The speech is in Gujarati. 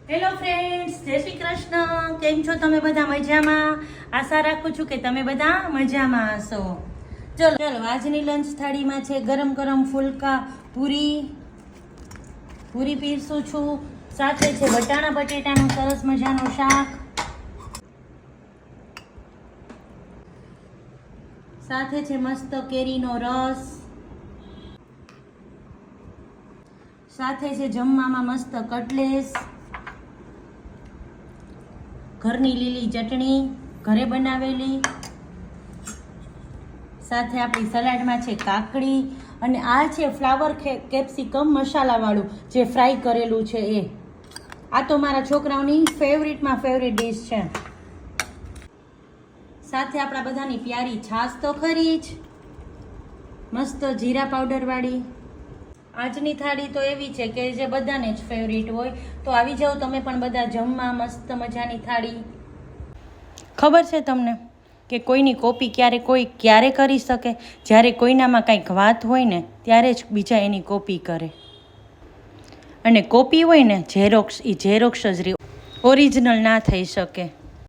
હેલો ફ્રેન્ડ્સ, જય શ્રી કૃષ્ણ. કેમ છો તમે બધા? મજામાં? આશા રાખું છું કે તમે બધા મજામાં હશો. ચલો ચલો આજની લંચ થાળીમાં છે ગરમ ગરમ ફુલકા પૂરી પીરસું છું. સાથે છે વટાણા બટેટાનું સરસ મજાનું શાક, સાથે છે મસ્ત કેરીનો રસ, સાથે છે જમવામાં મસ્ત કટલેસ, ઘરની લીલી ચટણી ઘરે બનાવેલી, સાથે આપણી સલાડમાં છે કાકડી, અને આ છે ફ્લાવર કેપ્સિકમ મસાલાવાળું જે ફ્રાય કરેલું છે એ. આ તો મારા છોકરાઓની ફેવરિટમાં ફેવરિટ ડીશ છે. સાથે આપણા બધાની પ્યારી છાશ તો ખરી જ, મસ્ત જીરા પાવડરવાળી. આજની થાળી તો એવી છે કે જે બધાને જ ફેવરિટ હોય. તો આવી જાઓ તમે પણ બધા જમવા. મસ્ત મજાની થાળી. ખબર છે તમને કે કોઈની કોપી ક્યારે કરી શકે? જ્યારે કોઈનામાં કંઈક વાત હોય ને ત્યારે જ બીજા એની કોપી કરે. અને કોપી હોય ને ઝેરોક્સ, એ ઝેરોક્સ જ ઓરિજિનલ ના થઈ શકે.